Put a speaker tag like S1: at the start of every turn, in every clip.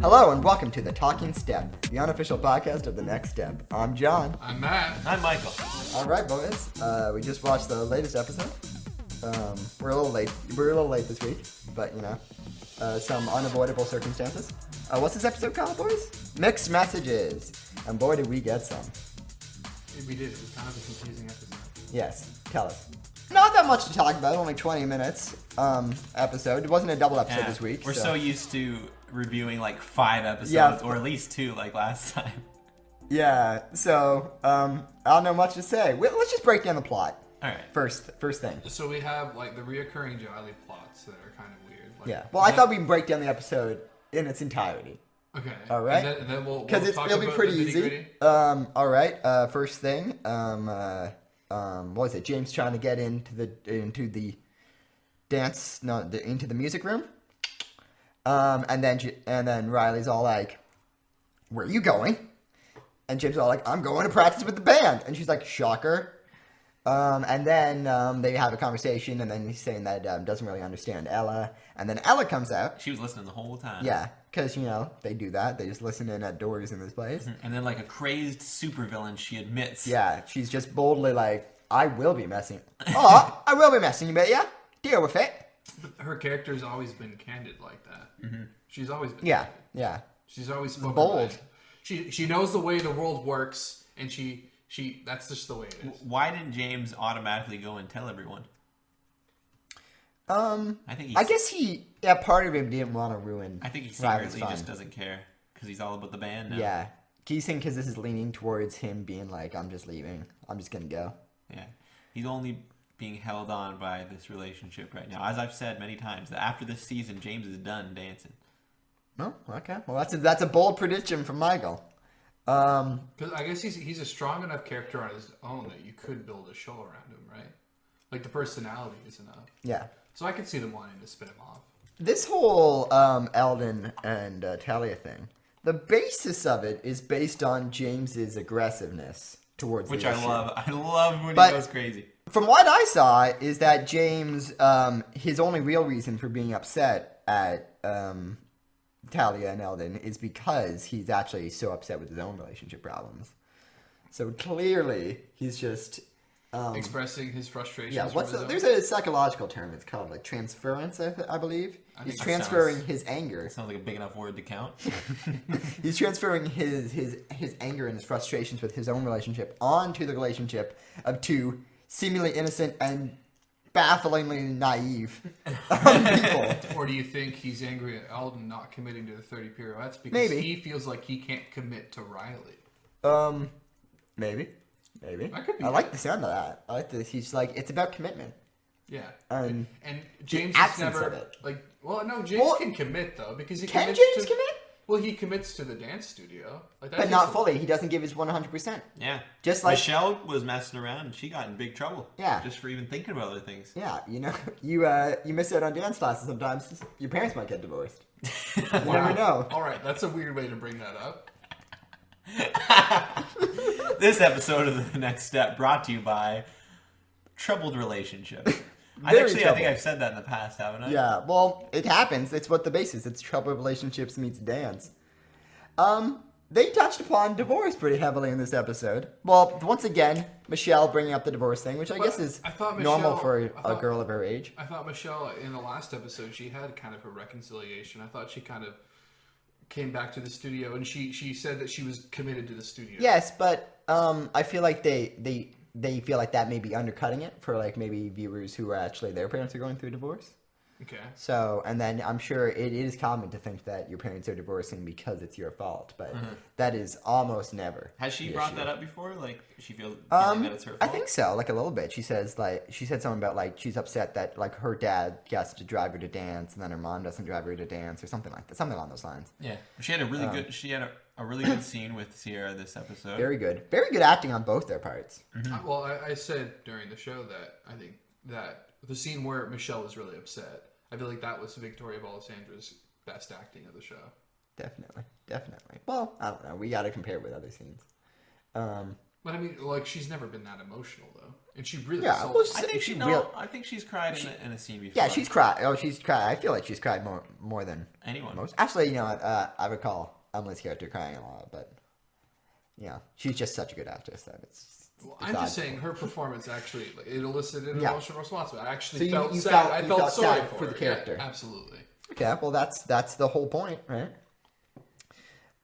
S1: Hello and welcome to The Talking Step, the unofficial podcast of The Next Step. I'm John.
S2: I'm Matt.
S3: I'm Michael.
S1: Alright, boys. We just watched the latest episode. We're a little late. We're a little late this week, but you know, some unavoidable circumstances. What's this episode called, boys? Mixed Messages. And boy, did we get some.
S2: We did. It was kind of a confusing episode.
S1: Yes, tell us. Not that much to talk about, only 20 minutes episode. It wasn't a double episode this week.
S3: We're so used to reviewing like 5 episodes, or at least 2 like last time.
S1: Yeah, so I don't know much to say. Let's just break down the plot.
S3: All right.
S1: First thing.
S2: So we have like the reoccurring Jiley plots that are kind of weird. Like,
S1: Yeah. Well, I thought we'd break down the epised in its entirety.
S2: Okay.
S1: All right.
S2: And then we'll
S1: Because
S2: talk
S1: it'll be
S2: about
S1: pretty
S2: the
S1: easy.
S2: nitty-gritty.
S1: All right. First thing. What was it? James trying to get into the dance, into the music room. And then Riley's all like, "Where are you going?" And James is all like, "I'm going to practice with the band." And she's like, "Shocker." And then they have a conversation, and then he's saying that doesn't really understand Ella. And then Ella comes out.
S3: She was listening the whole time.
S1: Yeah, because, you know, they do that. They just listen in at doors in this place.
S3: And then like a crazed supervillain, she admits.
S1: Yeah, she's just boldly like, "I will be messing." Oh, I will be messing, you bet ya. Deal with it.
S2: Her character's always been candid like that. Mm-hmm. She's always been
S1: Yeah,
S2: candid.
S1: yeah.
S2: She's always spoken
S1: Bold.
S2: right. She knows the way the world works, and she that's just the way it is.
S3: Why didn't James automatically go and tell everyone?
S1: I guess part of him didn't want to ruin.
S3: I think he
S1: Riley's
S3: secretly
S1: fun.
S3: just doesn't care because he's all about the band now.
S1: Yeah. He's thinking because this is leaning towards him being like, "I'm just leaving. I'm just going to go."
S3: Yeah. He's only being held on by this relationship right now. As I've said many times, that after this season, James is done dancing.
S1: Oh, okay. Well, that's a bold prediction from Michael.
S2: Because I guess he's a strong enough character on his own that you could build a show around him, right? Like the personality is enough.
S1: Yeah.
S2: So I could see them wanting to spin him off.
S1: This whole Eldon and Talia thing, the basis of it is based on James's aggressiveness towards
S3: Which
S1: the
S3: I
S1: issue.
S3: love. I love when
S1: But-
S3: he goes crazy.
S1: From what I saw, is that James, his only real reason for being upset at Talia and Eldon is because he's actually so upset with his own relationship problems. So clearly, he's just
S2: Expressing his frustrations.
S1: yeah. There's a psychological term. It's called like transference, I believe. He's
S3: that
S1: transferring his anger.
S3: Sounds like a big enough word to count.
S1: He's transferring his anger and his frustrations with his own relationship onto the relationship of two seemingly innocent and bafflingly naive people.
S2: Or do you think he's angry at Eldon not committing to the 30 pirouettes because
S1: Maybe.
S2: he feels like he can't commit to Riley?
S1: Maybe.
S2: That could be
S1: I
S2: it.
S1: like the sound of that. I like that he's like, it's about commitment.
S2: Yeah.
S1: And
S2: James
S1: the
S2: is
S1: absence
S2: never
S1: of it.
S2: like. Well, no, James can commit though because he
S1: Can
S2: commits
S1: James
S2: to,
S1: commit?
S2: Well, he commits to the dance studio, like
S1: But not fully. He doesn't give his 100%.
S3: Yeah.
S1: Just like-
S3: Michelle was messing around and she got in big trouble.
S1: Yeah.
S3: Just for even thinking about other things.
S1: Yeah, you know, you miss out on dance classes sometimes. Your parents might get divorced. You never know.
S2: All right, that's a weird way to bring that up.
S3: This episode of The Next Step brought to you by Troubled Relationship. I
S1: Very
S3: think
S1: troubled.
S3: I've said that in the past, haven't I?
S1: Yeah, well, it happens. It's what the base is. It's troubled relationships meets dance. They touched upon divorce pretty heavily in this episode. Well, once again, Michelle bringing up the divorce thing, which I guess is
S2: I thought
S1: normal
S2: Michelle-
S1: for
S2: I
S1: a
S2: thought-
S1: girl of her age.
S2: I thought Michelle in the last episode she had kind of a reconciliation. I thought she kind of came back to the studio and she said that she was committed to the studio.
S1: Yes, but I feel like they feel like that may be undercutting it for like maybe viewers who are actually their parents are going through divorce.
S2: Okay.
S1: So, and then I'm sure it is common to think that your parents are divorcing because it's your fault, but that is almost never.
S3: Has she
S1: the
S3: brought
S1: issue.
S3: that up before? Like, she feeling that it's her fault?
S1: I think so, like a little bit. She said something about like she's upset that like her dad gets to drive her to dance, and then her mom doesn't drive her to dance, or something like that, something along those lines.
S3: Yeah. She had a really good. She had a really good scene with Sierra this episode.
S1: Very good acting on both their parts.
S2: Well, I said during the show that I think that the scene where Michelle was really upset, I feel like that was Victoria Balasandra's best acting of the show.
S1: Definitely. Well, I don't know. We got to compare with other scenes.
S2: But I mean, like, she's never been that emotional though, and she really
S1: Yeah,
S2: sold
S1: well,
S2: it.
S3: I think she's cried in a scene before.
S1: Yeah, she's cried. Oh, she's cried. I feel like she's cried more than
S3: Anyone.
S1: most. Actually, you know what? I recall Emily's character crying a lot, but she's just such a good actress that
S2: Well, I'm just saying her performance actually it elicited an
S1: Yeah.
S2: emotional response. But I
S1: So
S2: actually
S1: you
S2: felt
S1: you
S2: sad.
S1: felt
S2: I
S1: you
S2: felt
S1: felt
S2: sorry
S1: sad for the
S2: her.
S1: character.
S2: Yeah, absolutely.
S1: Okay, well that's the whole point, right?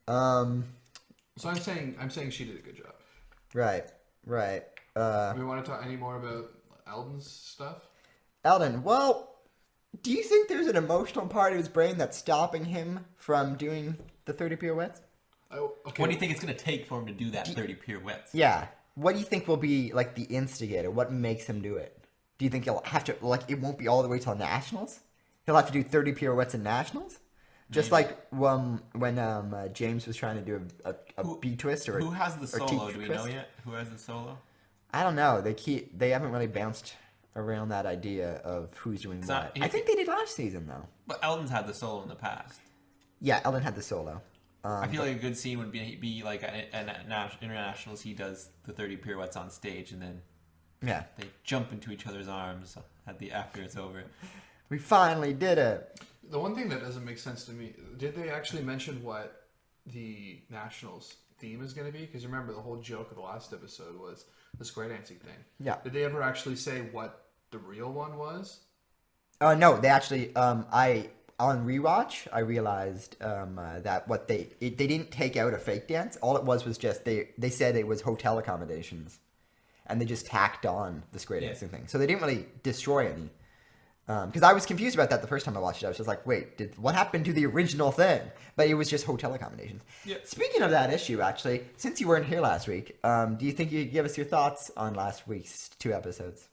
S2: So I'm saying she did a good job.
S1: Right.
S2: We want to talk any more about Eldon's stuff?
S1: Eldon, well, do you think there's an emotional part of his brain that's stopping him from doing the 30 pirouettes?
S2: Oh, okay.
S3: What do you think it's going to take for him to do that 30 pirouettes?
S1: Yeah. What do you think will be like the instigator? What makes him do it? Do you think he'll have to it won't be all the way till nationals? He'll have to do 30 pirouettes in nationals? Just like when James was trying to do a B twist or
S3: who has the
S1: or
S3: solo?
S1: T
S3: Do we
S1: twist?
S3: know yet? Who has the solo?
S1: I don't know. They haven't really bounced around that idea of who's doing what. I think they did last season though.
S3: But Eldon's had the solo in the past.
S1: Yeah, Eldon had the solo.
S3: I feel like a good scene would be like at internationals. He does the 30 pirouettes on stage, and then
S1: Yeah,
S3: they jump into each other's arms after it's over.
S1: we finally did it.
S2: The one thing that doesn't make sense to me, did they actually mention what the Nationals theme is going to be? Because remember, the whole joke of the last episode was the square dancing thing.
S1: Yeah.
S2: Did they ever actually say what the real one was?
S1: No, they actually. On rewatch, I realized that what they didn't take out a fake dance. All it was just they said it was hotel accommodations, and they just tacked on the square dancing thing. So they didn't really destroy any. Because I was confused about that the first time I watched it. I was just like, wait, what happened to the original thing? But it was just hotel accommodations.
S2: Yeah.
S1: Speaking of that issue, actually, since you weren't here last week, do you think you could give us your thoughts on last week's 2 episodes?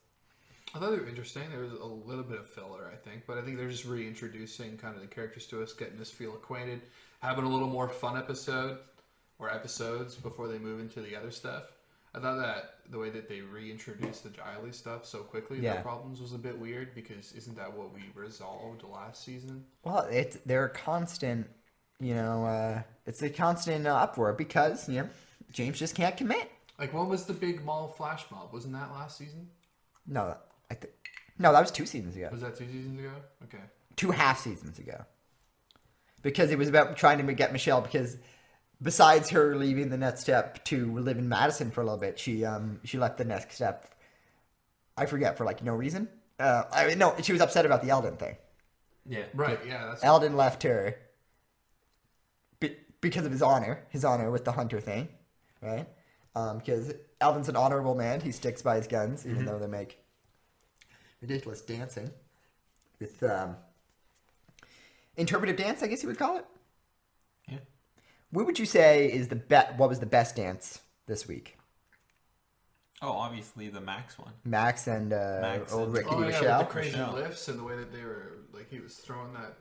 S2: I thought they were interesting. There was a little bit of filler, I think, but I think they're just reintroducing kind of the characters to us, getting us feel acquainted, having a little more fun episodes before they move into the other stuff. I thought that the way that they reintroduced the Giley stuff so quickly, their problems was a bit weird because isn't that what we resolved last season?
S1: Well, they're constant, it's a constant uproar because, James just can't commit.
S2: Like, when was the big mall flash mob? Wasn't that last season?
S1: No, that was 2 seasons ago.
S2: Was that 2 seasons ago? Okay.
S1: 2 half seasons ago. Because it was about trying to get Michelle, because besides her leaving the next step to live in Madison for a little bit, she left the next step, I forget, for no reason. No, she was upset about the Eldon thing.
S2: Yeah. Right, yeah. That's
S1: Eldon left her because of his honor with the Hunter thing, right? Because Eldon's an honorable man. He sticks by his guns, even though they make ridiculous dancing with interpretive dance, I guess you would call it.
S3: Yeah.
S1: What would you say is what was the best dance this week?
S3: Oh, obviously the Max one.
S1: Max and old Rickety Michelle.
S2: With the crazy
S3: Michelle.
S2: lifts and the way that they were, he was throwing that,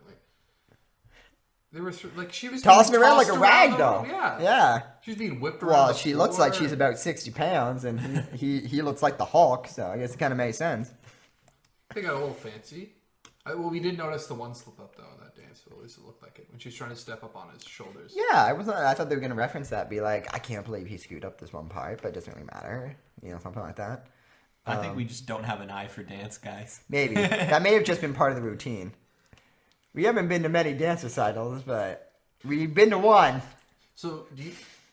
S2: they were, she was
S1: Tossing
S2: being
S1: around like
S2: tossed
S1: a
S2: around
S1: rag
S2: the
S1: doll.
S2: room, Yeah.
S1: Yeah.
S2: She was being whipped around
S1: Well,
S2: the
S1: she looks like
S2: floor.
S1: she's about 60 pounds, and he looks like the Hulk, so I guess it kind of makes sense.
S2: They got a little fancy. We did notice the one slip up, though, in that dance. At least it looked like it. When she was trying to step up on his shoulders.
S1: Yeah, I thought they were going to reference that, be like, I can't believe he screwed up this one part, but it doesn't really matter. Something like that.
S3: I think we just don't have an eye for dance, guys.
S1: Maybe. That may have just been part of the routine. We haven't been to many dance recitals, but we've been to one.
S2: So,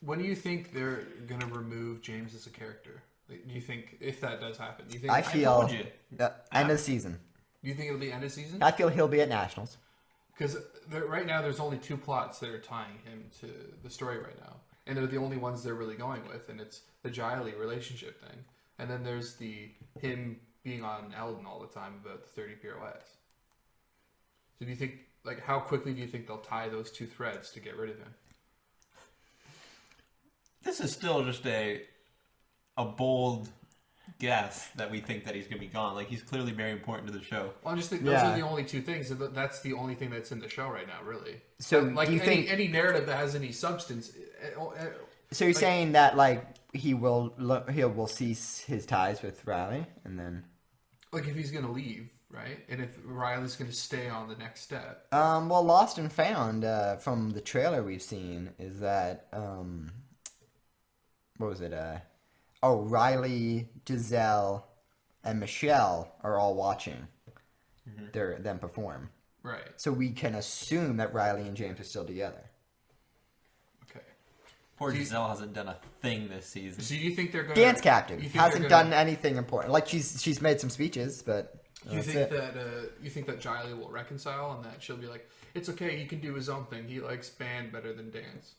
S2: when do you think they're going to remove James as a character? Do you think, if that does happen, do you think...
S1: I feel
S3: told you.
S1: end of the season.
S2: Do you think it'll be end of season?
S1: I feel he'll be at Nationals.
S2: Because right now there's only 2 plots that are tying him to the story right now. And they're the only ones they're really going with. And it's the Giley relationship thing. And then there's him being on Eldon all the time about the 30 pirouettes. So do you think, how quickly do you think they'll tie those 2 threads to get rid of him?
S3: This is still just a bold guess that we think that he's going to be gone. He's clearly very important to the show.
S2: Well, I just think those are the only 2 things. That's the only thing that's in the show right now, really.
S1: So do you think
S2: any narrative that has any substance...
S1: So you're saying that he will cease his ties with Riley, and then
S2: if he's going to leave, right? And if Riley's going to stay on the next step.
S1: well, Lost and Found from the trailer we've seen is that what was it? Oh, Riley, Giselle, and Michelle are all watching them perform.
S2: Right.
S1: So we can assume that Riley and James are still together.
S2: Okay.
S3: Poor Giselle hasn't done a thing this season.
S2: So you think they're going
S1: Dance captain.
S2: You think
S1: Hasn't
S2: they're
S1: done
S2: gonna-
S1: anything important. Like she's made some speeches, but
S2: You
S1: that's
S2: think
S1: it.
S2: that you think that Jiley will reconcile and that she'll be like, it's okay, he can do his own thing. He likes band better than dance.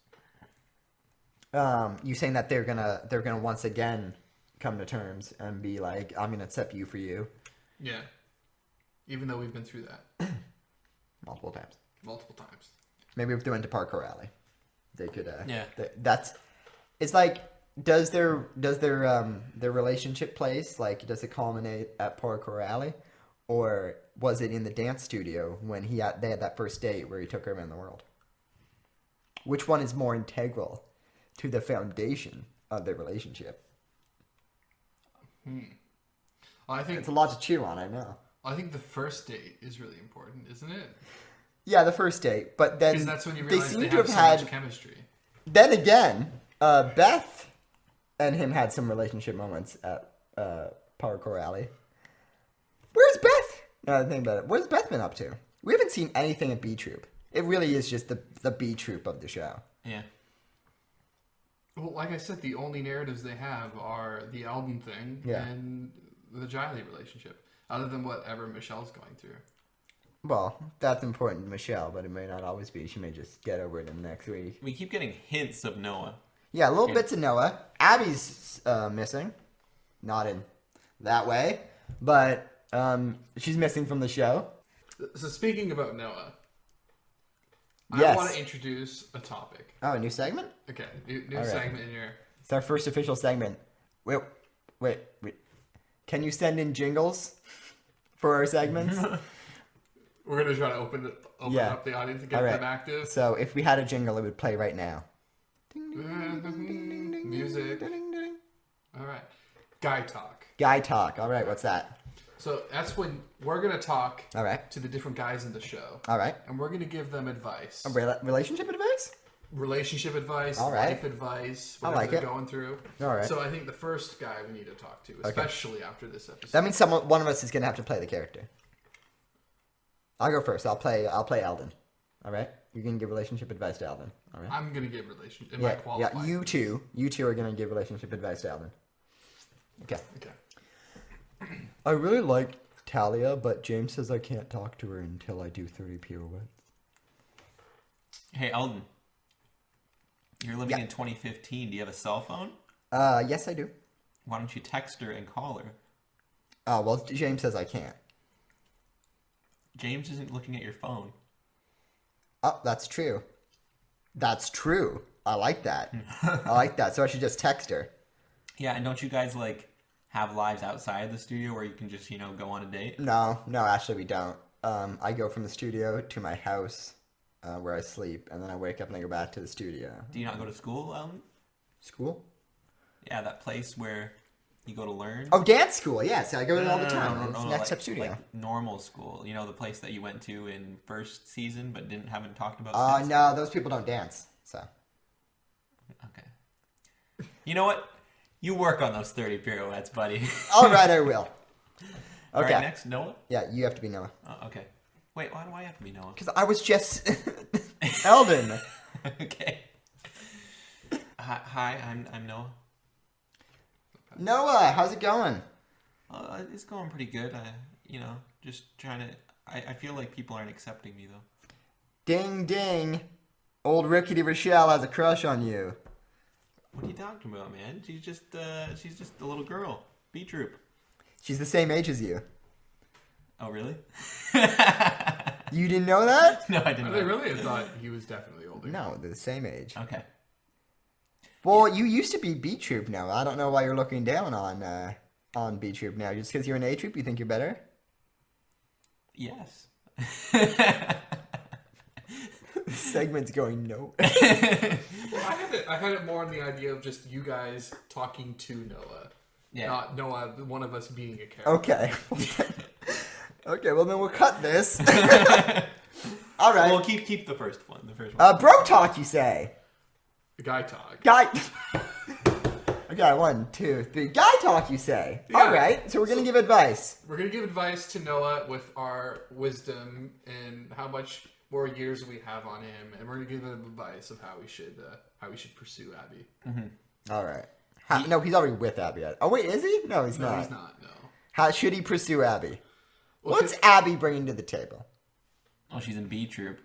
S1: You saying that they're gonna once again come to terms and be like, I'm gonna accept you for you
S2: Yeah. Even though we've been through that
S1: multiple times.
S2: multiple times.
S1: Maybe if they went to Parkour Alley, they could.
S3: Yeah.
S1: That's. It's like, does their relationship place, like, does it culminate at Parkour Alley, or was it in the dance studio when they had that first date where he took her around the world? Which one is more integral to the foundation of their relationship?
S2: I think
S1: It's a lot to chew on, I know.
S2: I think the first date is really important, isn't it?
S1: Yeah, the first date, but then
S2: Because that's when you
S1: they
S2: realize
S1: seem
S2: they
S1: to
S2: have
S1: have
S2: so
S1: had.
S2: much chemistry.
S1: Then again, Beth and him had some relationship moments at Parkour Alley. Where's Beth? Now that I think about it, what's Beth been up to? We haven't seen anything at B Troop. It really is just the B Troop of the show.
S3: Yeah.
S2: Well, like I said, the only narratives they have are the album thing
S1: Yeah.
S2: and the Jiley relationship, other than whatever Michelle's going through.
S1: Well, that's important to Michelle, but it may not always be. She may just get over it in the next week.
S3: We keep getting hints of Noah.
S1: Yeah, little
S3: Yeah.
S1: bits of Noah. Abby's missing. Not in that way, but she's missing from the show.
S2: So speaking about Noah,
S1: Yes.
S2: I want to introduce a topic.
S1: Oh, a new segment?
S2: Okay, new
S1: All right.
S2: segment in here.
S1: It's our first official segment. Wait. Can you send in jingles for our segments?
S2: We're gonna try to open
S1: Yeah.
S2: up the audience and get
S1: All right.
S2: them active.
S1: So if we had a jingle, it would play right now.
S2: Music. All right, guy talk.
S1: Guy talk. All right, what's that?
S2: So that's when we're gonna talk
S1: All right.
S2: to the different guys in the show,
S1: All right.
S2: and we're gonna give them advice,
S1: Relationship advice?
S2: relationship advice,
S1: All right.
S2: life advice,
S1: I
S2: whatever
S1: like
S2: they're
S1: it.
S2: going through.
S1: All right.
S2: So I think the first guy we need to talk to, especially after this episode.
S1: That means one of us is gonna have to play the character. I'll go first. I'll play Eldon. All right. You're gonna give relationship advice to Eldon. All right.
S2: I'm gonna give relationship. Am I
S1: Yeah.
S2: qualified?
S1: You two are gonna give relationship advice to Eldon. Okay.
S2: Okay.
S1: I really like Talia, but James says I can't talk to her until I do 30 pirouettes.
S3: Hey, Alden. You're living
S1: Yeah.
S3: in 2015. Do you have a cell phone?
S1: Yes, I do.
S3: Why don't you text her and call her?
S1: Oh, well, James says I can't.
S3: James isn't looking at your phone.
S1: Oh, that's true. That's true. I like that. I like that. So I should just text her.
S3: Yeah, and don't you guys have lives outside the studio where you can just go on a date?
S1: No, actually we don't. I go from the studio to my house where I sleep, and then I wake up and I go back to the studio.
S3: Do you not go to school, Alden?
S1: School?
S3: Yeah, that place where you go to learn.
S1: Oh, dance school. Yes, I go there all the time. It's Next Step Studio.
S3: Like normal school. You know, the place that you went to in first season but haven't talked about since?
S1: No, those people don't dance. So.
S3: Okay. You know what? You work on those 30 pirouettes, buddy.
S1: All right, I will.
S3: All
S1: Okay.
S3: right, next, Noah?
S1: Yeah, you have to be Noah.
S3: Oh, okay. Wait, why do I have to be Noah?
S1: Because I was just Eldon.
S3: Okay. Hi, I'm Noah.
S1: Noah, how's it going?
S3: It's going pretty good. Just trying to... I feel like people aren't accepting me, though.
S1: Ding, ding. Old Rickety Rochelle has a crush on you.
S3: What are you talking about, man? She's just a little girl. B-Troop.
S1: She's the same age as you.
S3: Oh, really?
S1: You didn't know that?
S3: No, I didn't
S2: I
S3: know.
S2: really thought he was definitely older.
S1: No, they're the same age.
S3: Okay.
S1: Well, you used to be B Troop now. I don't know why you're looking down on B Troop now. Just because you're an A Troop, you think you're better?
S3: Yes.
S1: This segment's going no.
S2: Well, I had it more on the idea of just you guys talking to Noah.
S3: Yeah.
S2: Not Noah, one of us being a character.
S1: Okay. Okay, well then we'll cut this. All right.
S3: Well, keep the first one. The first one.
S1: Bro talk, you say?
S2: The guy talk.
S1: Guy. Okay, 1, 2, 3. Guy talk, you say?
S2: Yeah.
S1: All right. So we're gonna give advice.
S2: We're gonna give advice to Noah with our wisdom and how much more years we have on him, and we're gonna give him advice of how we should pursue Abby.
S1: All right. No, he's already with Abby. Oh wait, is he? No, he's not.
S2: No, he's not. No.
S1: How should he pursue Abby?
S2: Well,
S1: What's Abby bringing to the table?
S3: Oh, she's in B Troop.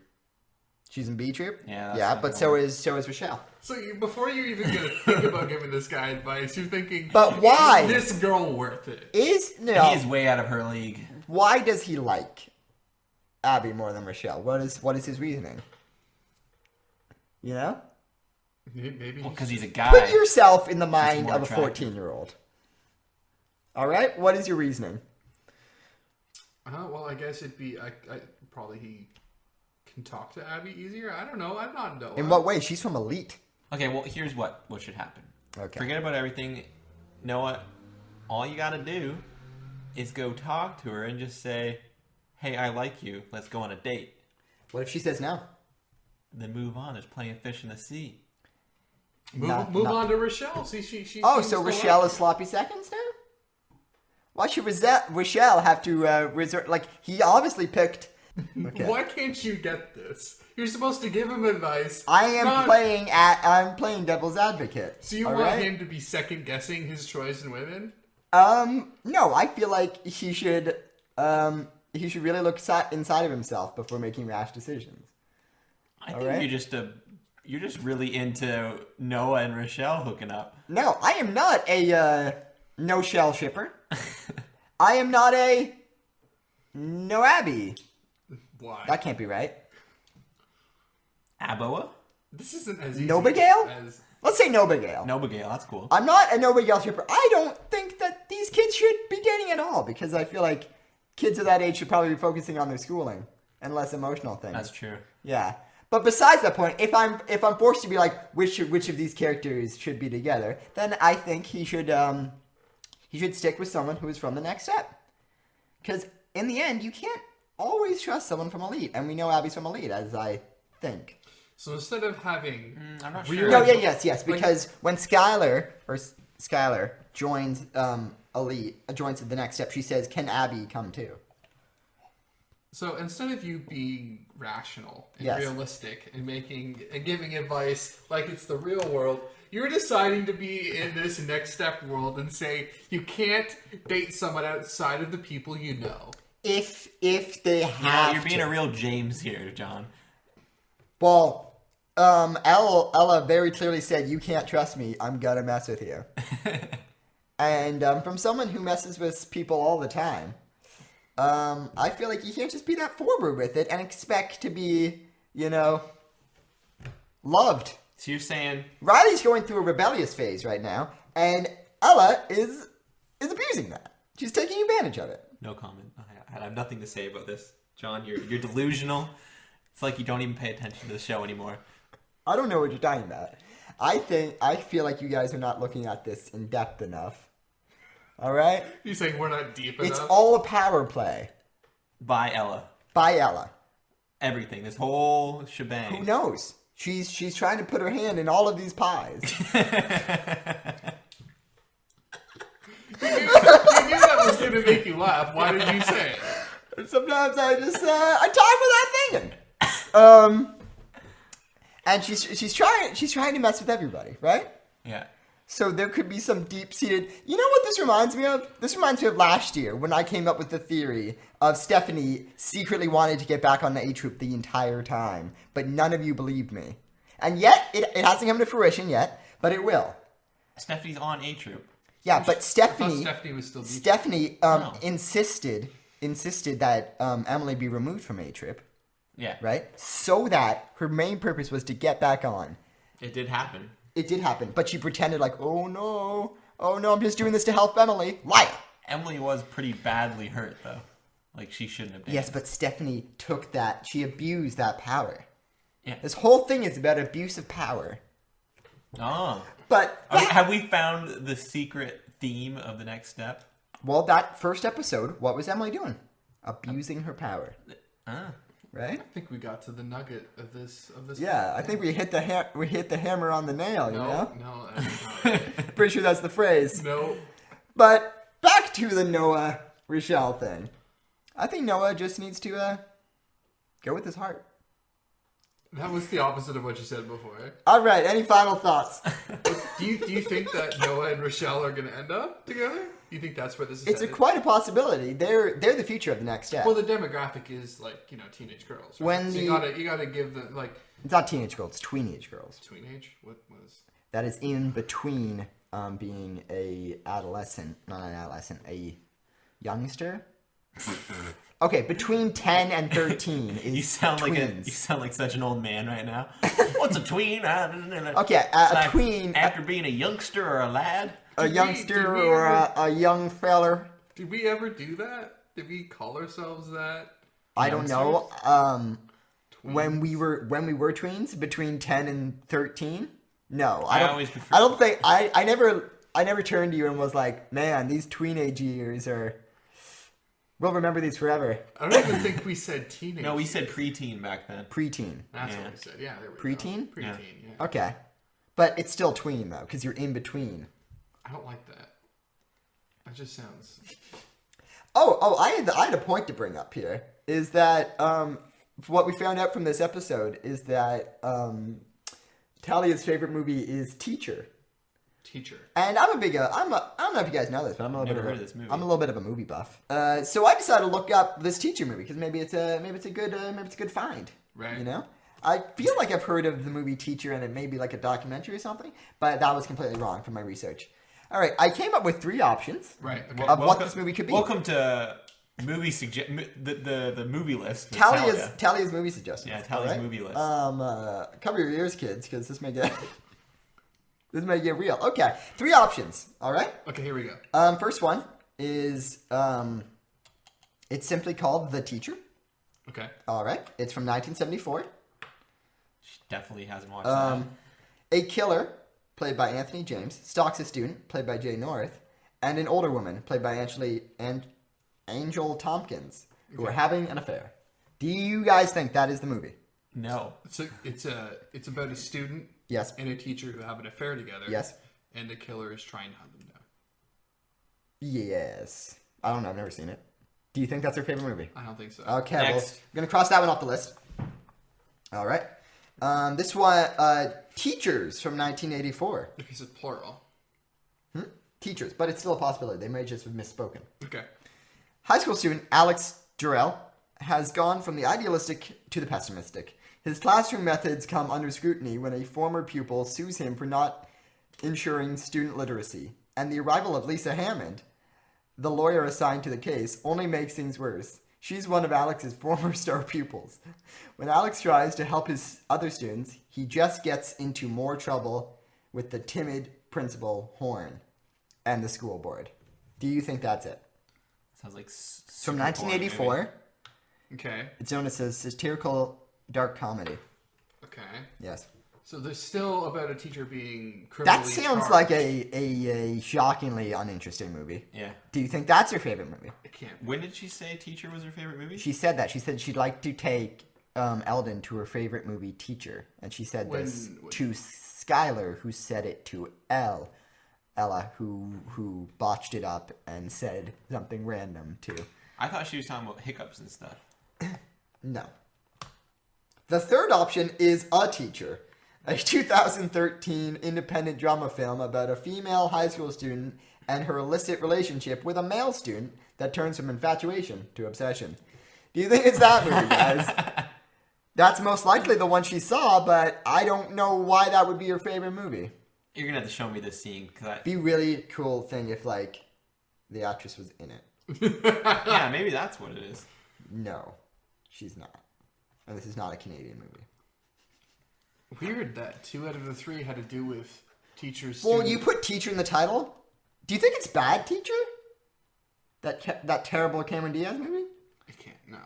S1: She's in B Troop.
S3: Yeah, that's
S1: Yeah,
S3: not
S1: but
S3: gonna
S1: so is Rochelle.
S2: So before you even gonna think about giving this guy advice, you're thinking,
S1: But why?
S2: Is this girl worth it?
S3: He is way out of her league.
S1: Why does he like Abby more than Rochelle? What is his reasoning? You know?
S2: Maybe
S3: Well, because he's a guy.
S1: Put yourself in the mind
S3: more
S1: of a
S3: attractive.
S1: 14-year-old. All right? What is your reasoning?
S2: Well, I guess it'd be probably he can talk to Abby easier. I don't know. I'm not Noah.
S1: In what way? She's from Elite.
S3: Okay, well, here's what should happen.
S1: Okay.
S3: Forget about everything. Noah, all you gotta do is go talk to her and just say, hey, I like you. Let's go on a date.
S1: What if she says no?
S3: Then move on. There's plenty of fish in the sea.
S2: Move
S1: Not-
S2: on to Rochelle. See, she.
S1: Oh,
S2: seems
S1: so
S2: to
S1: Rochelle
S2: like
S1: is sloppy seconds now? Why should Rochelle have to resort? Like, he obviously picked... Okay.
S2: Why can't you get this? You're supposed to give him advice.
S1: I am
S2: not-
S1: I'm playing devil's advocate.
S2: So you
S1: all
S2: want
S1: right?
S2: him to be second guessing his choice in women?
S1: No, I feel like he should really look inside of himself before making rash decisions.
S3: I think
S1: right.
S3: you're just really into Noah and Rochelle hooking up.
S1: No, I am not a no shell shipper. I am not a no Abby.
S2: Why?
S1: That can't be right.
S3: Aboa?
S2: This isn't as easy
S1: Nobigale?
S2: as...
S1: Let's say no Bigale.
S3: Nobigale, that's cool.
S1: I'm not a no Bigale shipper. I don't think that these kids should be dating at all because I feel like kids of that age should probably be focusing on their schooling and less emotional things.
S3: That's true.
S1: Yeah. But besides that point, if I'm forced to be like which of these characters should be together, then I think he should stick with someone who is from the next step. Because in the end, you can't always trust someone from Elite, and we know Abby's from Elite, as I think.
S2: So instead of having...
S3: I'm not
S2: weird-
S3: sure.
S1: No, yes, because when Skylar joins Elite, joins the next step, she says, "Can Abby come too?"
S2: So instead of you being rational and
S1: Yes.
S2: realistic and giving advice like it's the real world, you're deciding to be in this next step world and say you can't date someone outside of the people you know.
S1: If they
S3: Yeah,
S1: have
S3: you're being
S1: to.
S3: a real James here, John.
S1: Well, Ella very clearly said, "You can't trust me. I'm gonna mess with you." And from someone who messes with people all the time, I feel like you can't just be that forward with it and expect to be, loved.
S3: So you're saying
S1: Riley's going through a rebellious phase right now, and Ella is abusing that. She's taking advantage of it.
S3: no comment. I have nothing to say about this, John. You're delusional. It's like you don't even pay attention to the show anymore.
S1: I don't know what you're talking about. I feel like you guys are not looking at this in depth enough. All right?
S2: You're saying we're not deep enough?
S1: It's all a power play
S3: By Ella.
S1: by Ella.
S3: Everything. This whole shebang.
S1: Who knows? She's trying to put her hand in all of these pies.
S2: You knew that was going to make you laugh. Why did you say it?
S1: Sometimes I just I talk without thinking. And she's trying to mess with everybody, right?
S3: Yeah.
S1: So there could be some deep-seated... You know what this reminds me of? This reminds me of last year when I came up with the theory of Stephanie secretly wanted to get back on the A-Troop the entire time, but none of you believed me. And yet, it hasn't come to fruition yet, but it will.
S3: Stephanie's on A Troop.
S1: Yeah, but
S2: I thought
S1: Stephanie
S2: Stephanie was still deep.
S1: Stephanie
S3: No.
S1: insisted that Emily be removed from A-Trip,
S3: Yeah.
S1: right? So that her main purpose was to get back on.
S3: It did happen.
S1: It did happen, but she pretended like, oh no, I'm just doing this to help Emily. Liar!
S3: Emily was pretty badly hurt, though. Like, she shouldn't have been.
S1: Yes, but Stephanie took that, she abused that power.
S3: Yeah.
S1: This whole thing is about abuse of power.
S3: Oh.
S1: But,
S3: Have we found the secret theme of the next step?
S1: well, that first episode, what was Emily doing? Abusing her power.
S3: Ah.
S1: right?
S2: I think we got to the nugget of this.
S1: Yeah, I think we hit the hammer on the nail. You know,
S2: No, that's not.
S1: pretty sure that's the phrase.
S2: No.
S1: But back to the Noah Rochelle thing. I think Noah just needs to go with his heart.
S2: That was the opposite of what you said before.
S1: All right. Any final thoughts?
S2: Do you think that Noah and Rochelle are going to end up together? Do you think that's where this is
S1: It's
S2: headed?
S1: quite a possibility. They're the future of the next step.
S2: Well, the demographic is like, teenage girls. Right?
S1: When
S2: so you gotta give them like
S1: It's not teenage girls. It's tweenage girls.
S2: teenage. What was?
S1: That is in between being a youngster. Okay, between 10 and 13 is
S3: You sound
S1: tweens.
S3: like such an old man right now. What's a tween?
S1: Okay,
S3: It's
S1: a
S3: like
S1: tween,
S3: after being a youngster or a lad.
S1: a youngster or a young feller.
S2: Did we ever do that? Did we call ourselves that?
S1: I don't know. When we
S2: Tweens?
S1: were tweens, between 10 and 13. No,
S3: I
S1: don't.
S3: always prefer-
S1: I don't think I never turned to you and was like, man, these teenage years are. We'll remember these forever.
S2: I don't even think we said teenage.
S3: No, we said preteen back then.
S1: Preteen.
S2: That's
S3: Yeah.
S2: what we said. Yeah, there we
S1: Preteen?
S2: go.
S3: Yeah.
S2: Preteen. Yeah.
S1: Okay, but it's still tween though, because you're in between.
S2: I don't like that. That just sounds.
S1: Oh! I had a point to bring up here. Is that what we found out from this episode is that Talia's favorite movie is Teacher.
S2: Teacher.
S1: And I don't know if you guys know this, but I'm a little
S3: Never
S1: bit
S3: heard
S1: of
S3: of this movie.
S1: I'm a little bit of a movie buff. So I decided to look up this Teacher movie because maybe it's a good find.
S2: Right.
S1: You know, I feel like I've heard of the movie Teacher and it may be like a documentary or something, but that was completely wrong from my research. All right, I came up with 3 options
S2: Right. Okay.
S1: of what this movie could be.
S3: Welcome to the movie list. with Talia.
S1: Talia's movie suggestions.
S3: Yeah, Talia's
S1: all right?
S3: movie list.
S1: Cover your ears, kids, because this may get this may get real. Okay, 3 options. All right.
S2: Okay. Here we go.
S1: First one is it's simply called The Teacher.
S2: Okay.
S1: All right. It's from 1974.
S3: She definitely hasn't watched that.
S1: A killer, played by Anthony James, stalks a student, played by Jay North, and an older woman, played by Angel Tompkins, who are having an affair. Do you guys think that is the movie?
S3: No.
S2: It's about a student
S1: Yes.
S2: and a teacher who have an affair together.
S1: Yes.
S2: And the killer is trying to hunt them down.
S1: Yes. I don't know. I've never seen it. Do you think that's her favorite movie?
S2: I don't think so.
S1: Okay, well,
S3: Next.
S1: I'm going to cross that one off the list. All right. This one, Teachers from 1984.
S2: Okay, so plural.
S1: Teachers, but it's still a possibility. They may just have misspoken.
S2: Okay.
S1: High school student Alex Durrell has gone from the idealistic to the pessimistic. His classroom methods come under scrutiny when a former pupil sues him for not ensuring student literacy. And the arrival of Lisa Hammond, the lawyer assigned to the case, only makes things worse. She's one of Alex's former star pupils. When Alex tries to help his other students, he just gets into more trouble with the timid principal, Horn, and the school board. Do you think that's it?
S3: Sounds like
S1: It's from 1984.
S2: Okay.
S1: It's known as a satirical dark comedy.
S2: Okay.
S1: Yes.
S2: So there's still about a teacher being criminally
S1: That sounds
S2: charged.
S1: like a shockingly uninteresting movie.
S3: Yeah.
S1: Do you think that's her favorite movie?
S2: I can't.
S3: When did she say Teacher was her favorite movie?
S1: She said that. She said she'd like to take Eldon to her favorite movie, Teacher. And she said this
S2: When-
S1: to Skylar, who said it to Ella, who botched it up and said something random too.
S3: I thought she was talking about hiccups and stuff.
S1: No. The third option is A Teacher, a 2013 independent drama film about a female high school student and her illicit relationship with a male student that turns from infatuation to obsession. Do you think it's that movie, guys? That's most likely the one she saw, but I don't know why that would be her favorite movie.
S3: You're gonna have to show me this scene because
S1: Be really cool thing if like the actress was in it.
S3: yeah, maybe that's what it is.
S1: No, she's not. And this is not a Canadian movie.
S2: Weird that 2 out of the 3 had to do with teachers.
S1: Well,
S2: student-
S1: you put Teacher in the title. Do you think it's bad, Teacher? That terrible Cameron Diaz movie?
S2: I can't. No.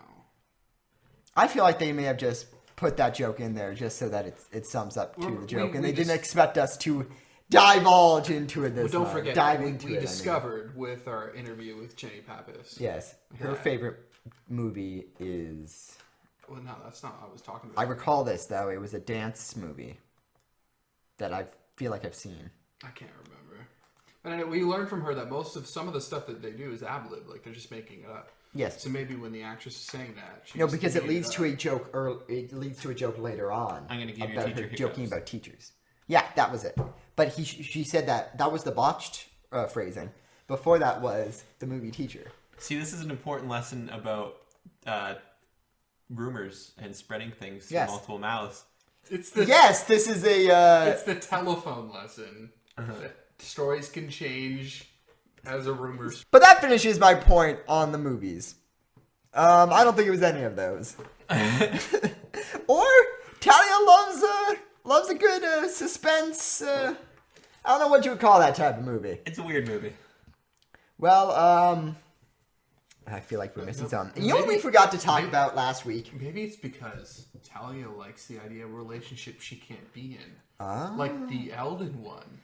S1: I feel like they may have just put that joke in there just so that it sums up to the joke, and
S2: we
S1: they didn't
S2: just-
S1: expect us to divulge into it this
S2: But don't
S1: much.
S2: forget,
S1: Dive
S2: we,
S1: into
S2: we
S1: it. I mean.
S2: discovered with our interview with Jenny Pappas.
S1: Yes, her
S2: Yeah.
S1: favorite movie is
S2: Well, no, that's not what I was talking
S1: I
S2: about.
S1: recall this though. It was a dance movie that I feel like I've seen.
S2: I can't remember. But anyway, we learned from her that some of the stuff that they do is ad lib, like they're just making it up.
S1: Yes.
S2: So maybe when the actress is saying that, she
S1: No,
S2: just
S1: because it
S2: made
S1: leads
S2: up.
S1: to a joke, or it leads to a joke later on.
S3: I'm gonna give your
S1: about
S3: teacher
S1: her
S3: hiccups.
S1: joking about teachers. Yeah, that was it. But she said that was the botched phrasing. Before that was the movie Teacher.
S3: See, this is an important lesson about rumors and spreading things through
S1: Yes.
S3: multiple mouths.
S2: It's the
S1: Yes, this is a.
S2: it's the telephone lesson. That stories can change as a rumor.
S1: But that finishes my point on the movies. I don't think it was any of those. Or Talia loves a good suspense. I don't know what you would call that type of movie.
S3: It's a weird movie.
S1: Well, I feel like we're missing something. You know what we forgot to talk about last week?
S2: Maybe it's because Talia likes the idea of a relationship she can't be in,
S1: Ah.
S2: like the Eldon one.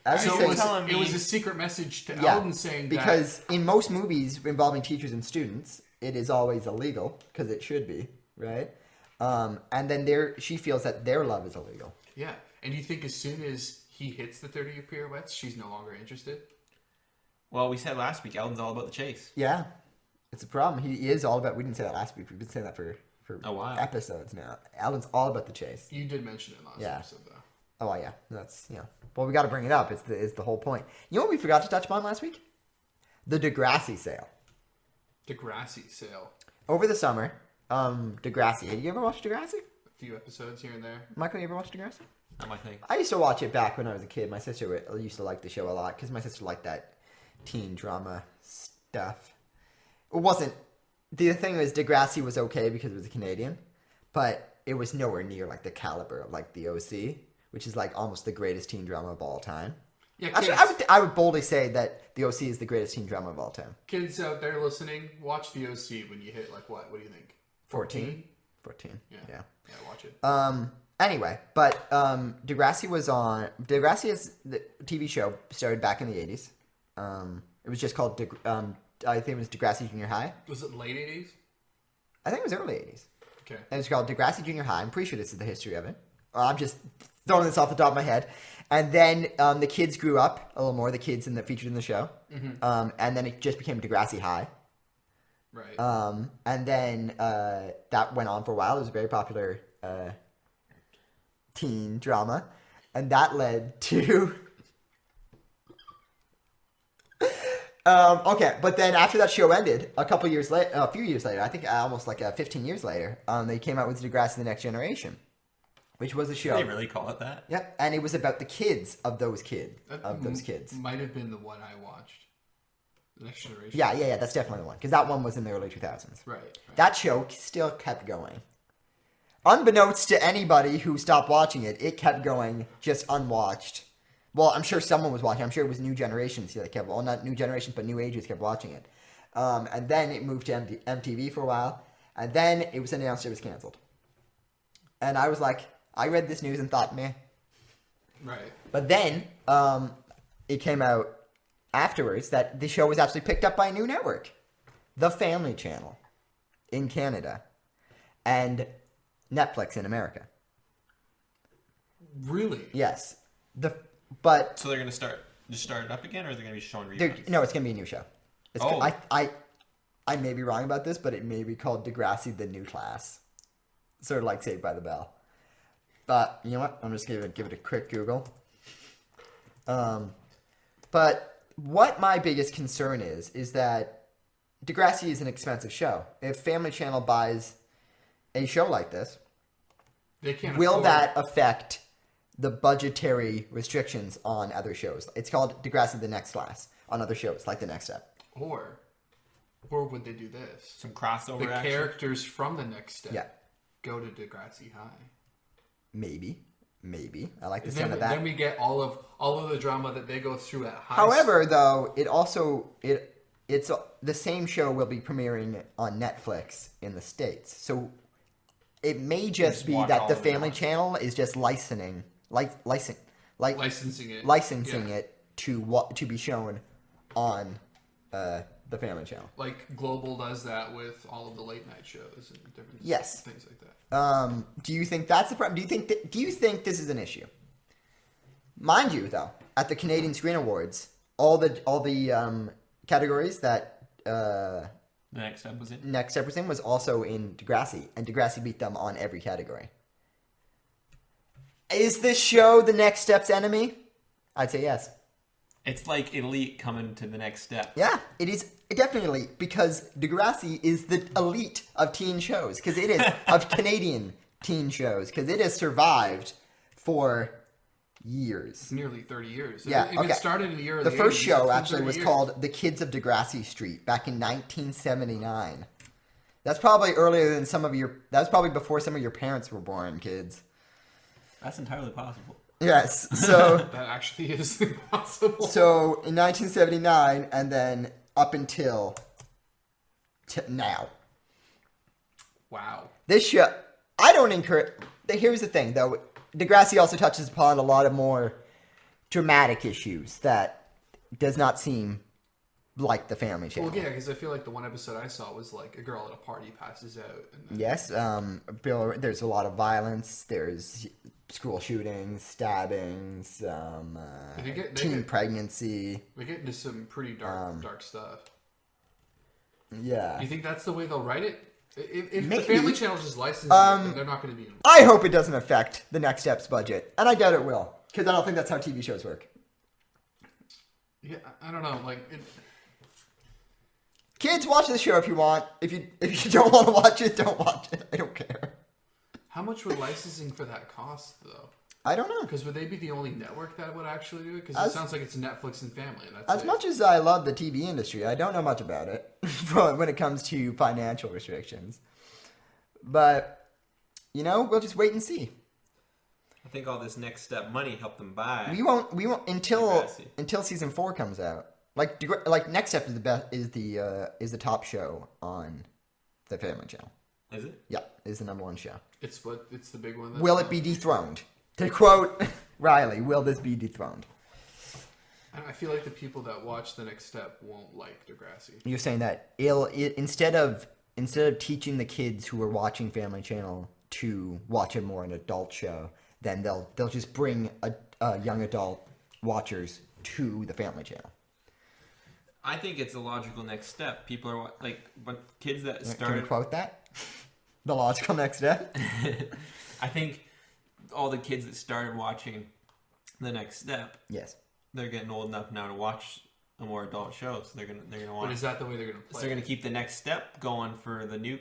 S1: As
S3: So
S1: you
S2: So
S1: say,
S2: it was,
S3: telling me-
S2: it was a secret message to
S1: yeah,
S2: Eldon saying
S1: because in most movies involving teachers and students, it is always illegal because it should be, right? And then she feels that their love is illegal.
S2: that, yeah. And you think as soon as he hits the 30 pirouettes, she's no longer interested?
S3: Well, we said last week, Eldon's all about the chase.
S1: Yeah, it's a problem. He is all about. We didn't say that last week. We've been saying that for
S3: A while.
S1: episodes now. Alan's all about the chase.
S2: You did mention it last
S1: Yeah.
S2: episode, though.
S1: Oh yeah, that's Well, we got to bring it up. It's the whole point. You know what we forgot to touch upon last week? The Degrassi sale
S2: Degrassi sale.
S1: over the summer. Degrassi. Have you ever watched Degrassi?
S2: A few episodes here and there.
S1: Michael, you ever watched Degrassi?
S3: Not my thing.
S1: I used to watch it back when I was a kid. My sister used to like the show a lot because my sister liked that teen drama stuff. It wasn't. The thing was, Degrassi was okay because it was a Canadian, but it was nowhere near like the caliber of like the OC, which is like almost the greatest teen drama of all time.
S2: Yeah, kids,
S1: Actually, I would boldly say that the OC is the greatest teen drama of all time.
S2: kids out there listening, watch the OC when you hit like what? What do you think?
S1: 14. Yeah.
S2: Yeah, watch it.
S1: Anyway, but Degrassi was on. Degrassi is the TV show started back in the 80s. It was just called. I think it was Degrassi Junior High.
S2: Was it late 80s?
S1: I think it was early 80s.
S2: Okay.
S1: And it's called Degrassi Junior High. I'm pretty sure this is the history of it. I'm just throwing this off the top of my head. And then the kids grew up a little more. The kids featured in the show. And then it just became Degrassi High.
S2: Right.
S1: And then that went on for a while. It was a very popular teen drama, and that led to. Okay, but then after that show ended, a few years later, I think almost like 15 years later, they came out with Degrassi: The Next Generation, which was a show.
S3: Did they really call it that?
S1: Yep, and it was about the kids of those kids.
S2: Might have been the one I watched. The Next Generation.
S1: Yeah, that's definitely the one, because that one was in the early 2000s.
S2: Right.
S1: That show still kept going. Unbeknownst to anybody who stopped watching it, it kept going just unwatched. Well, I'm sure someone was watching. I'm sure it was New Generations that kept, well, not New Generations, but New Ages kept watching it. And then it moved to MTV for a while. And then it was announced it was canceled. And I was like, I read this news and thought, meh.
S2: Right.
S1: But then it came out afterwards that the show was actually picked up by a new network, The Family Channel in Canada, and Netflix in America.
S2: Really?
S1: Yes,
S3: So they're gonna start it up again, or they're gonna be showing
S1: no,
S3: reruns?
S1: it's gonna be a new show. It's,
S3: Oh.
S1: I may be wrong about this, but it may be called Degrassi: The New Class, sort of like Saved by the Bell. But you know what? I'm just gonna give it a quick Google. But what my biggest concern is that Degrassi is an expensive show. If Family Channel buys a show like this,
S2: They can't.
S1: will
S2: afford-
S1: that affect the budgetary restrictions on other shows? It's called Degrassi: The Next Class on other shows, like The Next Step.
S2: Or would they do this?
S3: Some crossover
S2: The
S3: action.
S2: characters from the Next Step
S1: Yeah.
S2: go to Degrassi High.
S1: Maybe. I like the
S2: And
S1: sound of that.
S2: then we get all of the drama that they go through at high.
S1: However, though, it's the same show will be premiering on Netflix in the States. So it may just be
S3: watch
S1: that
S3: all
S1: the
S3: of it
S1: Family
S3: once.
S1: Channel is just licensing
S2: licensing it.
S1: licensing
S2: Yeah.
S1: it to be shown on the Family Channel.
S2: Like Global does that with all of the late night shows and different
S1: Yes.
S2: things like that.
S1: Do you think that's the problem? Do you think this is an issue? Mind you, though, at the Canadian Screen Awards, all the categories that
S3: The next step was in.
S1: Next Step was in was also in Degrassi, and Degrassi beat them on every category. Is this show the Next Step's enemy? I'd say yes.
S3: It's like Elite coming to the next step.
S1: Yeah, it is definitely, because Degrassi is the elite of teen shows, because it is of Canadian teen shows, because it has survived for years.
S2: It's nearly 30 years.
S1: Yeah,
S2: If
S1: okay.
S2: it started in the year of
S1: The
S2: the
S1: first
S2: 80s,
S1: show
S2: it's been
S1: actually
S2: 30
S1: was
S2: years.
S1: called The Kids of Degrassi Street back in 1979. That's probably earlier than some of your. That was probably before some of your parents were born, kids.
S3: That's entirely possible.
S1: Yes. So
S2: That actually is impossible.
S1: so in 1979, and then up until now.
S2: Wow.
S1: This show, I don't encourage. Here's the thing, though. Degrassi also touches upon a lot of more dramatic issues that does not seem like the Family Channel.
S2: Well, yeah, because I feel like the one episode I saw was like a girl at a party passes out. And then,
S1: Yes, Bill. There's a lot of violence. There's school shootings, stabbings,
S2: They get-
S1: teen pregnancy.
S2: we get into some pretty dark stuff.
S1: Yeah.
S2: Do you think that's the way they'll write it? If
S1: Maybe.
S2: the Family Channel just licenses it, then they're not going to be.
S1: I hope it doesn't affect the Next Step's budget, and I doubt it will, because I don't think that's how TV shows work.
S2: Yeah, I don't know. Like,
S1: Kids, watch this show if you want. If you don't want to watch it, don't watch it. I don't care.
S2: how much would licensing for that cost, though?
S1: I don't know.
S2: Because would they be the only network that would actually do it? Because
S1: As-
S2: it sounds like it's Netflix and Family, and that's
S1: As
S2: it.
S1: much as I love the TV industry, I don't know much about it when it comes to financial restrictions. But, we'll just wait and see.
S3: I think all this next step money helped them buy.
S1: We won't until
S3: Degrassi.
S1: season 4 comes out. Like Next Step is the best is the top show on the Family Channel.
S3: Is it?
S1: Yeah, is the number one show.
S2: It's the big one.
S1: Will it be dethroned? To quote Riley, will this be dethroned?
S2: I feel like the people that watch the Next Step won't like Degrassi.
S1: You're saying that instead of teaching the kids who are watching Family Channel to watch a more an adult show, then they'll just bring young adult watchers to the Family Channel.
S3: I think it's a logical next step. People are but kids that
S1: Can we
S3: started.
S1: quote that? The logical next step.
S3: I think all the kids that started watching the next step,
S1: Yes.
S3: they're getting old enough now to watch a more adult show, so they're gonna
S2: But
S3: want.
S2: is that the way they're going to
S3: So
S2: play?
S3: they're gonna keep the next step going for the new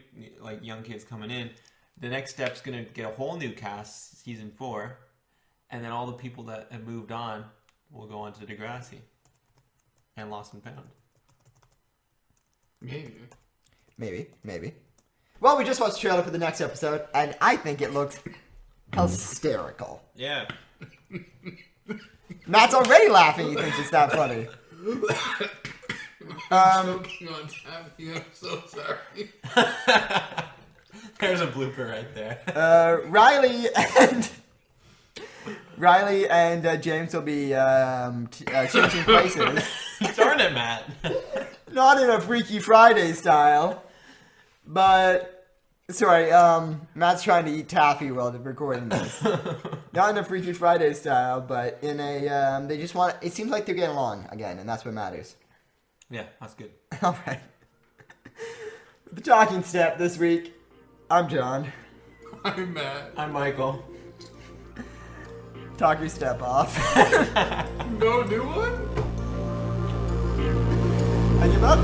S3: young kids coming in. The next step's gonna get a whole new cast, season 4, and then all the people that have moved on will go on to Degrassi and Lost and Found.
S2: Maybe.
S1: Well, we just watched the trailer for the next episode, and I think it looks hysterical.
S3: Yeah.
S1: Matt's already laughing. He thinks it's that funny.
S2: Choking on taffy. I'm so sorry.
S3: There's a blooper right there.
S1: Riley and James will be changing places.
S3: Darn it, Matt.
S1: Not in a Freaky Friday style, but sorry, Matt's trying to eat taffy while they're recording this. Not in a Freaky Friday style, but in a they just want. It seems like they're getting along again, and that's what matters.
S3: Yeah, that's good.
S1: All right. The talking step this week. I'm John.
S2: I'm mad.
S3: I'm Michael.
S1: Talk your step off.
S2: No new one?
S1: I give up.